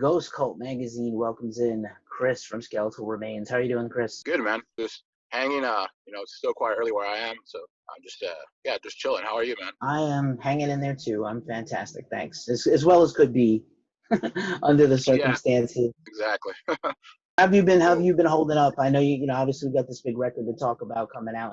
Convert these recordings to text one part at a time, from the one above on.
Ghost Cult Magazine welcomes in Chris from Skeletal Remains. How are you doing, Chris? Good, man. Just hanging. It's still quite early where I am, so I'm just just chilling. How are you, man? I am hanging in there too. I'm fantastic, thanks. As well as could be under the Yeah, circumstances. exactly. How have So you been holding up? I know obviously we got this big record to talk about coming out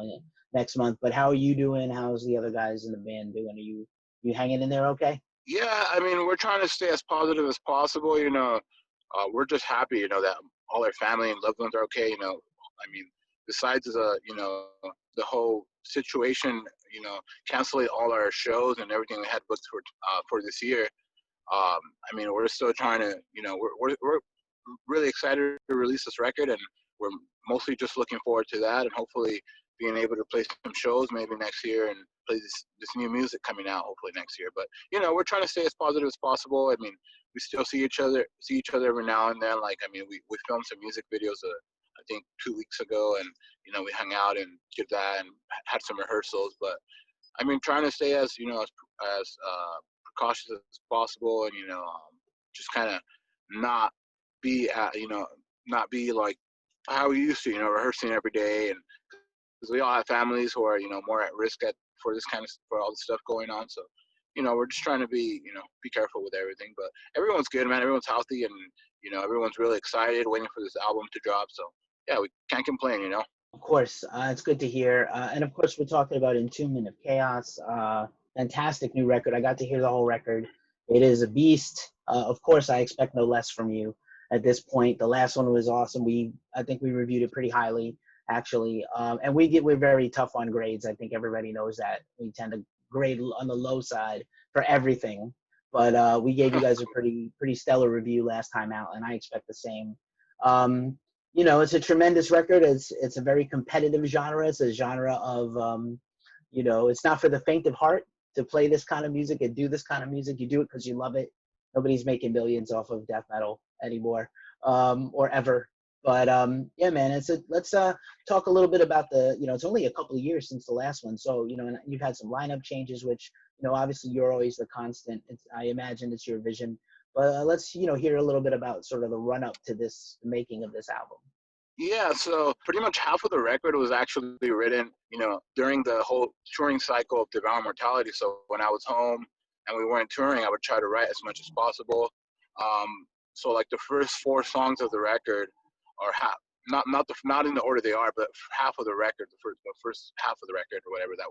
next month, but how are you doing? How's the other guys in the band doing? Are you hanging in there okay? yeah, I mean, we're trying to stay as positive as possible. We're just happy, that all our family and loved ones are okay. I mean, besides the whole situation, canceling all our shows and everything we had booked for this year. I mean, we're still trying to, we're really excited to release this record, and we're mostly just looking forward to that, and hopefully being able to play some shows maybe next year and play this new music coming out hopefully next year. But we're trying to stay as positive as possible. I mean, we still see each other every now and then. Like, I mean, we filmed some music videos I think 2 weeks ago, and we hung out and did that and had some rehearsals. But I mean, trying to stay as precautious as possible, and just kind of not be not be like how we used to, rehearsing every day, and because we all have families who are more at risk for all the stuff going on. So we're just trying to be careful with everything. But everyone's good, man. Everyone's healthy, and everyone's really excited, waiting for this album to drop. So yeah, we can't complain. Of course, it's good to hear. And of course, we're talking about Entombment of Chaos. Fantastic new record. I got to hear the whole record. It is a beast. Of course, I expect no less from you at this point. The last one was awesome. I think we reviewed it pretty highly, actually. And we're very tough on grades. I think everybody knows that. We tend to grade on the low side for everything. But we gave you guys a pretty stellar review last time out, and I expect the same. It's a tremendous record. It's a very competitive genre. It's a genre of, it's not for the faint of heart to play this kind of music and do this kind of music. You do it because you love it. Nobody's making millions off of death metal anymore, or ever. But yeah, man, let's talk a little bit about it's only a couple of years since the last one. So, and you've had some lineup changes, which, obviously you're always the constant. I imagine it's your vision. But let's, hear a little bit about sort of the run up to this making of this album. Yeah, so pretty much half of the record was actually written, during the whole touring cycle of Devour Mortality. So when I was home and we weren't touring, I would try to write as much as possible. So like the first 4 songs of the record are not in the order they are, but half of the record, the first half of the record or whatever that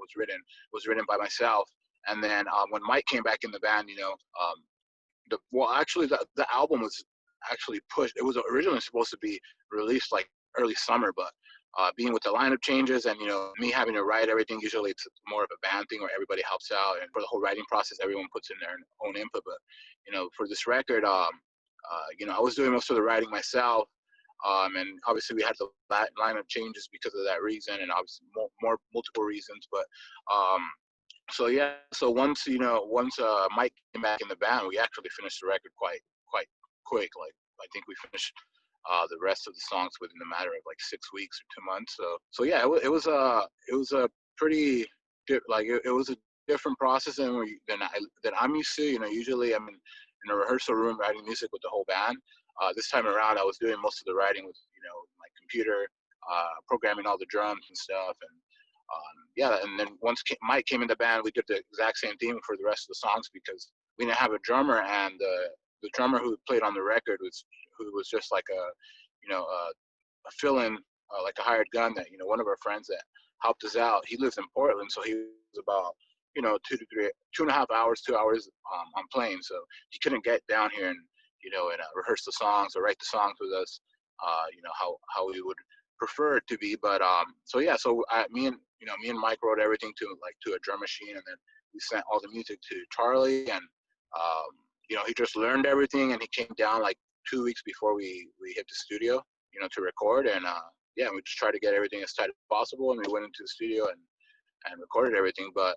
was written by myself. And then when Mike came back in the band, the album was actually pushed. It was originally supposed to be released like early summer, but being with the lineup changes and me having to write everything, usually it's more of a band thing where everybody helps out, and for the whole writing process everyone puts in their own input. But for this record, I was doing most of the writing myself, and obviously we had the lineup changes because of that reason, and obviously more multiple reasons. But so yeah, so once Mike came back in the band, we actually finished the record quite quick. Like, I think we finished the rest of the songs within a matter of like 6 weeks or 2 months. So yeah, it was a pretty it was a different process than I'm used to. Usually I'm in a rehearsal room writing music with the whole band. This time around, I was doing most of the writing with my computer, programming all the drums and stuff, and yeah. And then once Mike came in the band, we did the exact same theme for the rest of the songs because we didn't have a drummer, and the drummer who played on the record who was just like a fill-in, like a hired gun that one of our friends that helped us out. He lives in Portland, so he was about 2 hours on plane, so he couldn't get down here and rehearse the songs or write the songs with us, how we would prefer it to be. But so yeah, so me and Mike wrote everything to a drum machine, and then we sent all the music to Charlie, and he just learned everything, and he came down like 2 weeks before we hit the studio, to record. And yeah, we just tried to get everything as tight as possible, and we went into the studio and recorded everything. But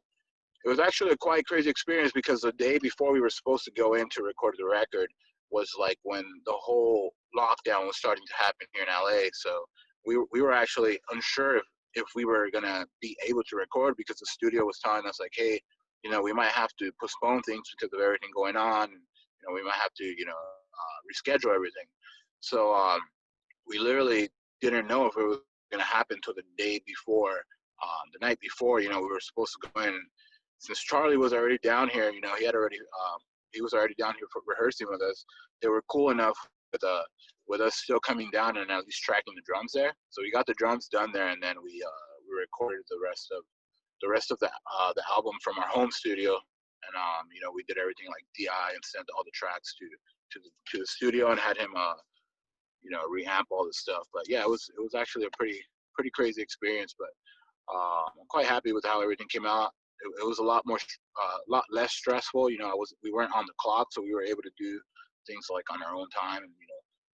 it was actually a quite crazy experience because the day before we were supposed to go in to record the record was like when the whole lockdown was starting to happen here in LA. So we were actually unsure if we were gonna be able to record, because the studio was telling us like, hey, we might have to postpone things because of everything going on. We might have to reschedule everything. So we literally didn't know if it was going to happen until the day before. The night before, we were supposed to go in. Since Charlie was already down here, he was already down here for rehearsing with us. They were cool enough with us still coming down and at least tracking the drums there. So we got the drums done there, and then we recorded the rest of the album from our home studio. And we did everything like DI and sent all the tracks to the studio and had him reamp all the stuff. But yeah, it was actually a pretty crazy experience. But I'm quite happy with how everything came out. It was a lot lot less stressful. We weren't on the clock, so we were able to do things like on our own time, and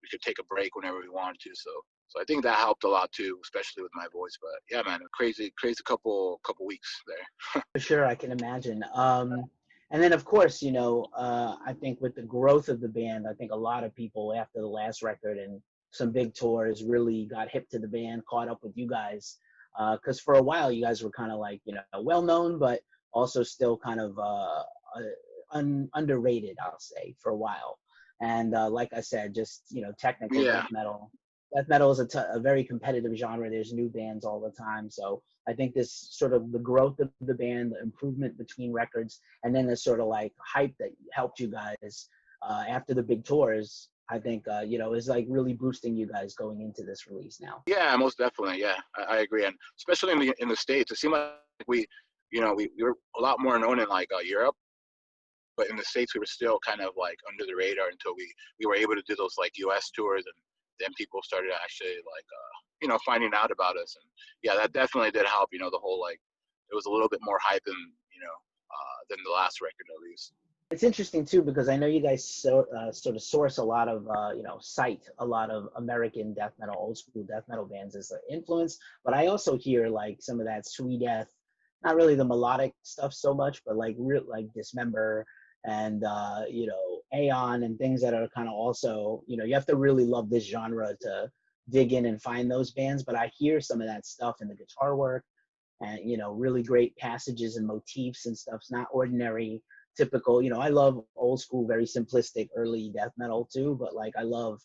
we could take a break whenever we wanted to. So I think that helped a lot too, especially with my voice. But yeah, man, a crazy couple weeks there. For sure, I can imagine. And then, of course, I think with the growth of the band, I think a lot of people after the last record and some big tours really got hip to the band, caught up with you guys. Because for a while, you guys were kind of like, well known, but also still kind of underrated, I'll say, for a while. And like I said, just, technical Yeah. death metal. Death metal is a very competitive genre. There's new bands all the time. So I think this sort of the growth of the band, the improvement between records, and then the sort of like hype that helped you guys after the big tours, I think, is like really boosting you guys going into this release now. Yeah, most definitely. Yeah, I agree, and especially in the States, it seemed like we were a lot more known in like Europe, but in the States we were still kind of like under the radar until we were able to do those like U.S. tours, and then people started actually like finding out about us, and yeah, that definitely did help. The whole like it was a little bit more hype than the last record at least. It's interesting too because I know you guys sort of source a lot of cite a lot of American death metal, old school death metal bands as an influence, but I also hear like some of that sweet death, not really the melodic stuff so much, but like real like Dismember and Aeon and things that are kind of also you have to really love this genre to dig in and find those bands, but I hear some of that stuff in the guitar work and really great passages and motifs and stuff's not ordinary typical. I love old school, very simplistic early death metal too, but like I love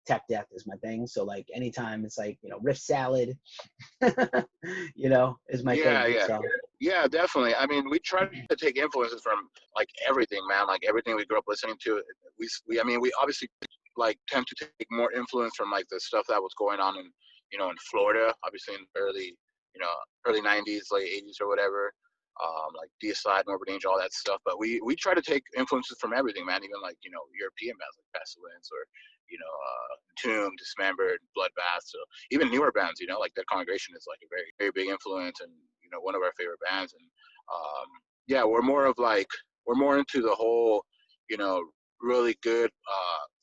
tech death is my thing. So like anytime it's like riff salad is my Yeah, thing. yeah. So Yeah, definitely. I mean, we try to take influences from like everything, man. Like everything we grew up listening to. We obviously like tend to take more influence from like the stuff that was going on in Florida, obviously in early '90s, late '80s or whatever. Like Deicide, Morbid Angel, all that stuff. But we try to take influences from everything, man. Even like European bands like Pestilence or Entombment, Dismembered, Bloodbath. So even newer bands, like Dead Congregation is like a very, very big influence and, one of our favorite bands. And yeah, we're more into the whole, really good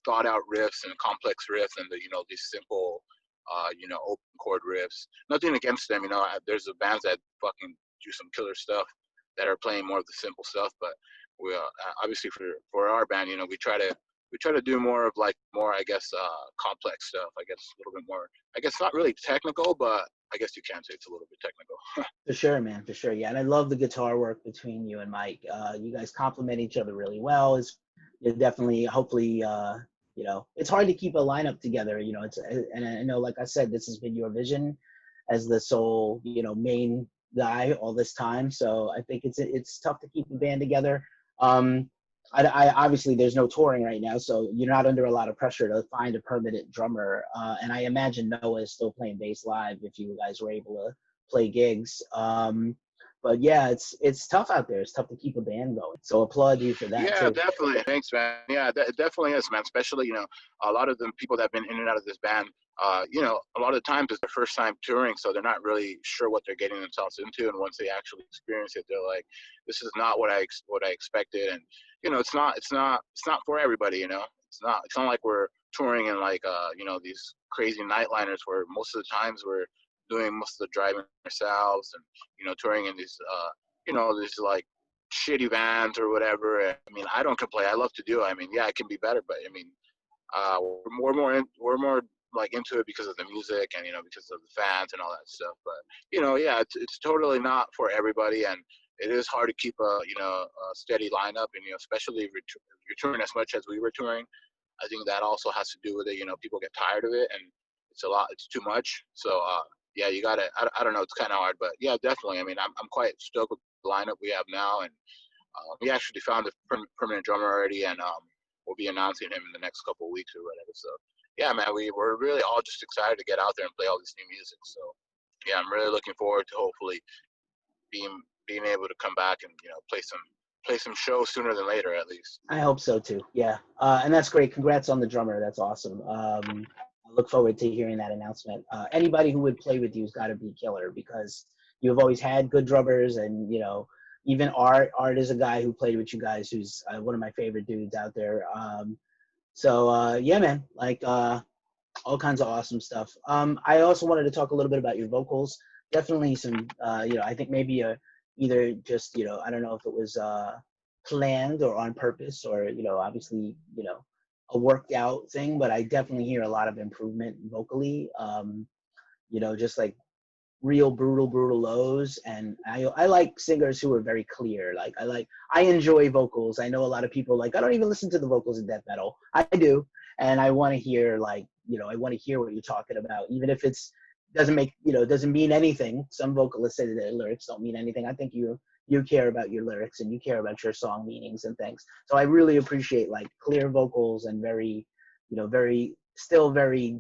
thought out riffs and complex riffs and these simple, open chord riffs. Nothing against them, there's bands that fucking do some killer stuff that are playing more of the simple stuff, but we obviously for our band, we try to do more of like more, I guess, complex stuff. I guess a little bit more. I guess not really technical, but I guess you can say it's a little bit technical. for sure, man, for sure. Yeah, and I love the guitar work between you and Mike. You guys complement each other really well. You're definitely, hopefully, it's hard to keep a lineup together. And I know, like I said, this has been your vision as the sole, main guy all this time. So I think it's tough to keep the band together. I obviously there's no touring right now, so you're not under a lot of pressure to find a permanent drummer. And I imagine Noah is still playing bass live if you guys were able to play gigs. But yeah, it's tough out there. It's tough to keep a band going. So applaud you for that Yeah, too. definitely. Thanks, man. Yeah, it definitely is, man. Especially, a lot of the people that have been in and out of this band, a lot of the times it's their first time touring, so they're not really sure what they're getting themselves into. And once they actually experience it, they're like, "This is not what I expected." And it's not for everybody. It's not like we're touring in like these crazy nightliners where most of the times we're doing most of the driving ourselves and touring in these like shitty vans or whatever. I mean, I don't complain. I love to do it. I mean, yeah, it can be better, but I mean, we're more like into it because of the music and because of the fans and all that stuff. But yeah, it's totally not for everybody, and it is hard to keep a steady lineup, and especially if you're touring as much as we were touring. I think that also has to do with it. People get tired of it, and it's too much. So yeah, you got to. I don't know. It's kind of hard, but yeah, definitely. I mean, I'm quite stoked with the lineup we have now, and we actually found a permanent drummer already, and we'll be announcing him in the next couple of weeks or whatever. So yeah, man, we're really all just excited to get out there and play all this new music. So yeah, I'm really looking forward to hopefully being able to come back and play some shows sooner than later at least. I hope so too. Yeah, and that's great. Congrats on the drummer. That's awesome. I look forward to hearing that announcement. Anybody who would play with you's got to be killer because you've always had good drummers, and even Art is a guy who played with you guys, who's one of my favorite dudes out there. So yeah, man, like all kinds of awesome stuff. I also wanted to talk a little bit about your vocals. Definitely some, I think maybe either just, I don't know if it was planned or on purpose or, obviously, a worked out thing, but I definitely hear a lot of improvement vocally. Just like real brutal lows, and I like singers who are very clear. Like I enjoy vocals. I know a lot of people like I don't even listen to the vocals in death metal. I do, and I want to hear I want to hear what you're talking about, even if it's doesn't mean anything. Some vocalists say that their lyrics don't mean anything. I think you care about your lyrics and you care about your song meanings and things. So I really appreciate like clear vocals and very still very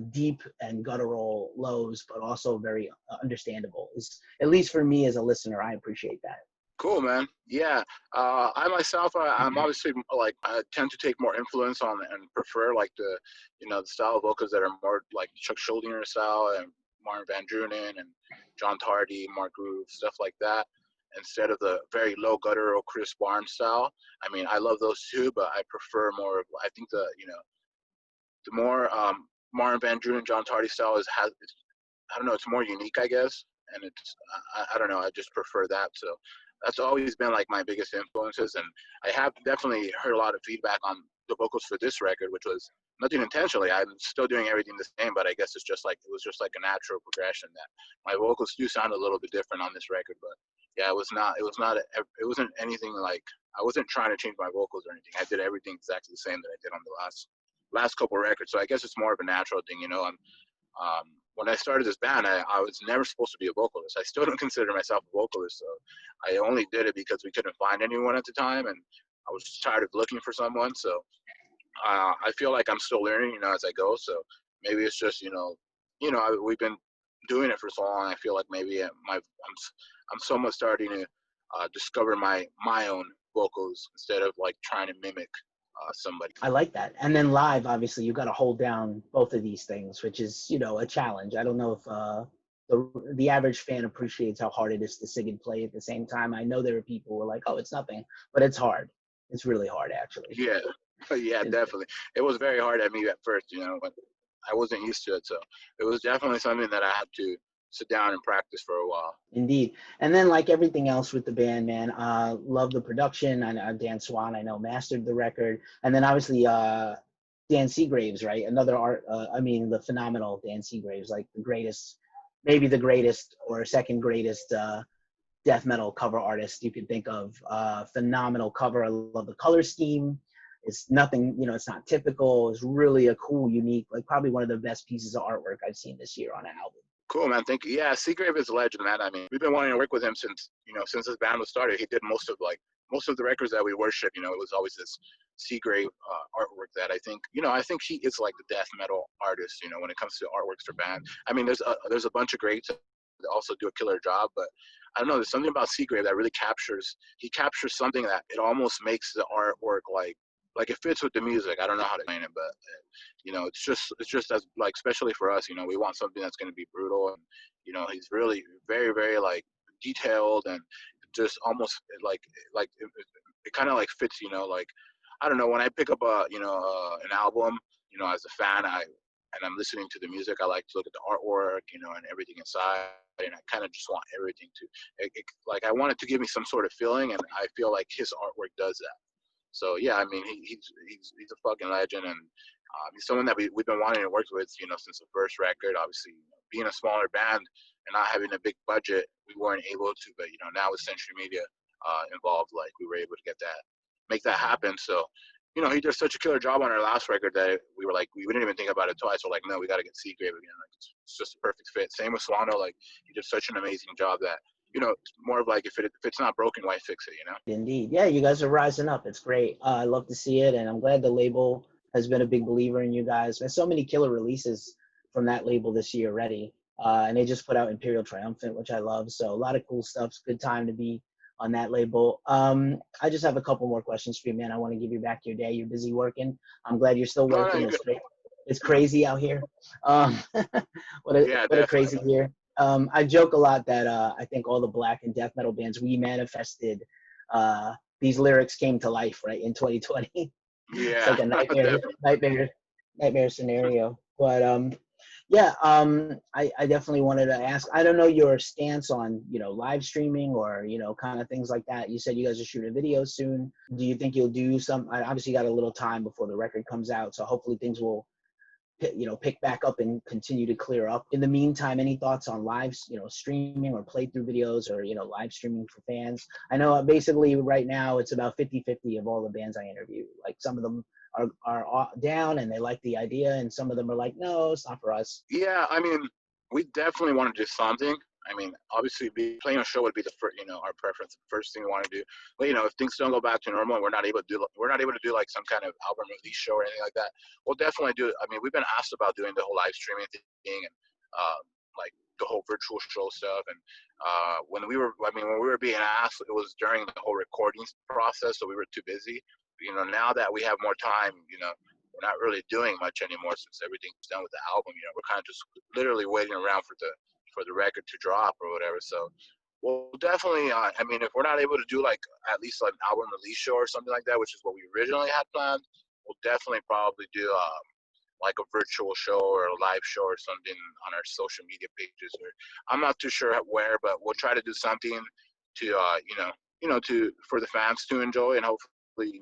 deep and guttural lows, but also very understandable. Is at least for me as a listener, I appreciate that. Cool, man. Yeah, I myself, I'm obviously like I tend to take more influence on and prefer like the style of vocals that are more like Chuck Schuldiner style and Martin Van Drunen and John Tardy, Mark Groove, stuff like that, instead of the very low guttural Chris Barnes style. I mean, I love those too, but I prefer more of I think the more Martin Van Drunen, John Tardy style I don't know, it's more unique, I guess, and I don't know, I just prefer that. So that's always been like my biggest influences, and I have definitely heard a lot of feedback on the vocals for this record, which was nothing intentionally. I'm still doing everything the same, but I guess it was just like a natural progression that my vocals do sound a little bit different on this record. But yeah, it wasn't anything like I wasn't trying to change my vocals or anything. I did everything exactly the same that I did on the last couple of records. So I guess it's more of a natural thing, when I started this band, I was never supposed to be a vocalist. I still don't consider myself a vocalist. So I only did it because we couldn't find anyone at the time, and I was just tired of looking for someone. So I feel like I'm still learning, as I go. So maybe it's just, we've been doing it for so long. I feel like maybe I'm somewhat starting to discover my own vocals instead of like trying to mimic somebody. I like that. And then live, obviously, you got to hold down both of these things, which is a challenge. I don't know if the average fan appreciates how hard it is to sing and play at the same time. I know there are people who are like, oh, it's nothing, but it's hard. It's really hard, actually. Yeah, yeah, definitely. It was very hard at me at first, but I wasn't used to it. So it was definitely something that I had to sit down and practice for a while. Indeed. And then like everything else with the band, man, love the production. I know Dan Swan, I know, mastered the record. And then obviously Dan Seagraves, right? Another the phenomenal Dan Seagraves, like maybe the greatest or second greatest death metal cover artist you could think of. Phenomenal cover. I love the color scheme. It's nothing, it's not typical. It's really a cool, unique, like probably one of the best pieces of artwork I've seen this year on an album. Cool, man. Thank you. Yeah, Seagrave is a legend, man. I mean, we've been wanting to work with him since this band was started. He did most of the records that we worship. It was always this Seagrave artwork that I think he is like the death metal artist. When it comes to artworks for bands. I mean, there's a bunch of greats that also do a killer job, but I don't know. There's something about Seagrave that really captures something that it almost makes the artwork like it fits with the music. I don't know how to explain it, but it's just as like, especially for us, we want something that's going to be brutal, and he's really very very like detailed, and just almost like it kind of like fits, like I don't know, when I pick up an album, as a fan, and I'm listening to the music, I like to look at the artwork, and everything inside, and I kind of just want everything to like I want it to give me some sort of feeling, and I feel like his artwork does that. So yeah, I mean, he's a fucking legend, and he's someone that we've been wanting to work with, since the first record. Obviously, being a smaller band and not having a big budget, we weren't able to. But now with Century Media involved, like we were able to make that happen. So he did such a killer job on our last record that we were like, we didn't even think about it twice. We're like, no, we got to get Seagrave again. Like, it's just a perfect fit. Same with Swano. Like, he did such an amazing job that, it's more of like, if it's not broken, why fix it? Indeed. Yeah, you guys are rising up. It's great. I love to see it, and I'm glad the label has been a big believer in you guys. There's so many killer releases from that label this year already. And they just put out Imperial Triumphant, which I love. So a lot of cool stuff. It's a good time to be on that label. I just have a couple more questions for you, man. I want to give you back your day. You're busy working. I'm glad you're still No, no, working. you're It's good. great. It's crazy out here. Um, Yeah, what a definitely. crazy year. I joke a lot that I think all the black and death metal bands, we manifested these lyrics came to life, right, in 2020. It's Yeah, like a definitely. nightmare scenario. But yeah, I definitely wanted to ask. I don't know your stance on live streaming or kind of things like that. You said you guys are shooting a video soon. Do you think you'll do some? I obviously got a little time before the record comes out, so hopefully things will pick back up and continue to clear up. In the meantime, any thoughts on live, streaming or playthrough videos or, live streaming for fans? I know basically right now it's about 50-50 of all the bands I interview. Like some of them are down and they like the idea, and some of them are like, no, it's not for us. Yeah, I mean, we definitely want to do something. I mean, obviously, playing a show would be the first, our preference, the first thing we want to do. But if things don't go back to normal and we're not able to do like some kind of album release show or anything like that, we'll definitely do it. I mean, we've been asked about doing the whole live streaming thing and like the whole virtual show stuff. And when we were being asked, it was during the whole recording process, so we were too busy. Now that we have more time, we're not really doing much anymore since everything's done with the album. We're kind of just literally waiting around for the record to drop or whatever. So we'll definitely. I mean, if we're not able to do like at least like an album release show or something like that, which is what we originally had planned, we'll definitely probably do like a virtual show or a live show or something on our social media pages. Or I'm not too sure where, but we'll try to do something to to for the fans to enjoy and hopefully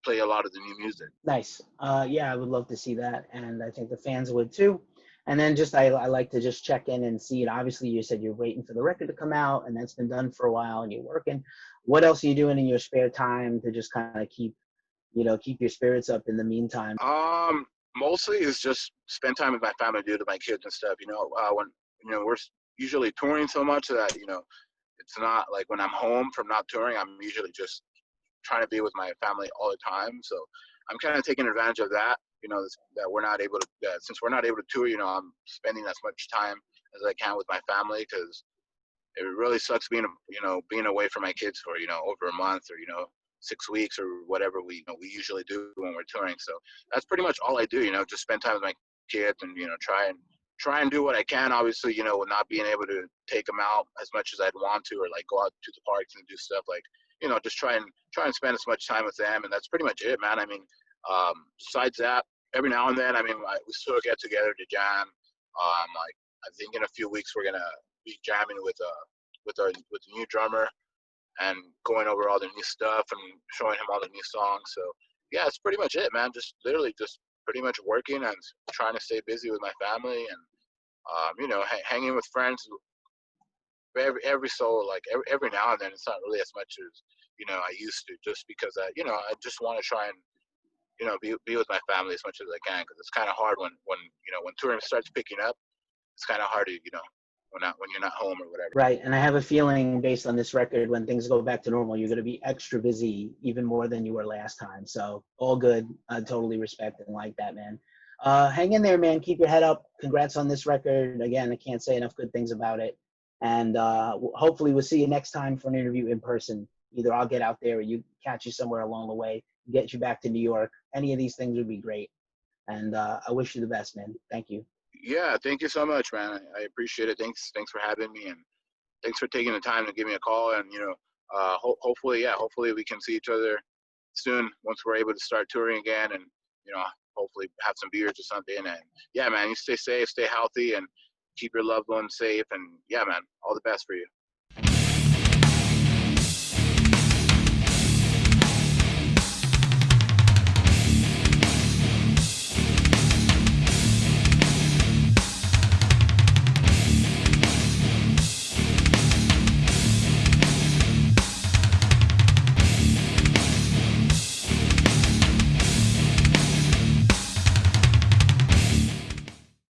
play a lot of the new music. Nice. Yeah, I would love to see that, and I think the fans would too. And then just I like to just check in and see it. Obviously, you said you're waiting for the record to come out, and that's been done for a while, and you're working. What else are you doing in your spare time to just kind of keep your spirits up in the meantime? Mostly is just spend time with my family, due to my kids and stuff. When we're usually touring so much that it's not like when I'm home from not touring, I'm usually just trying to be with my family all the time. So I'm kind of taking advantage of that. That we're not able to, since we're not able to tour. I'm spending as much time as I can with my family because it really sucks being away from my kids for over a month or 6 weeks or whatever we usually do when we're touring. So that's pretty much all I do. Just spend time with my kids and try and do what I can. Obviously, with not being able to take them out as much as I'd want to, or like go out to the parks and do stuff like just try and spend as much time with them, and that's pretty much it, man. I mean, besides that, every now and then, I mean, we still get together to jam. Like I think in a few weeks we're gonna be jamming with the new drummer and going over all the new stuff and showing him all the new songs. So yeah, it's pretty much it, man. Just literally just pretty much working and trying to stay busy with my family and hanging with friends every so like every now and then. It's not really as much as I used to, just because I just want to try and be with my family as much as I can, because it's kind of hard when touring starts picking up. It's kind of hard to when you're not home or whatever. Right. And I have a feeling based on this record, when things go back to normal, you're going to be extra busy even more than you were last time. So all good. I totally respect and like that, man. Hang in there, man. Keep your head up. Congrats on this record. Again, I can't say enough good things about it. And hopefully we'll see you next time for an interview in person. Either I'll get out there or you catch you somewhere along the way, get you back to New York. Any of these things would be great. And I wish you the best, man. Thank you. Yeah, thank you so much, man. I appreciate it. Thanks for having me, and thanks for taking the time to give me a call. And hopefully we can see each other soon once we're able to start touring again, and hopefully have some beers or something. And yeah, man, you stay safe, stay healthy, and keep your loved ones safe. And yeah, man, all the best for you.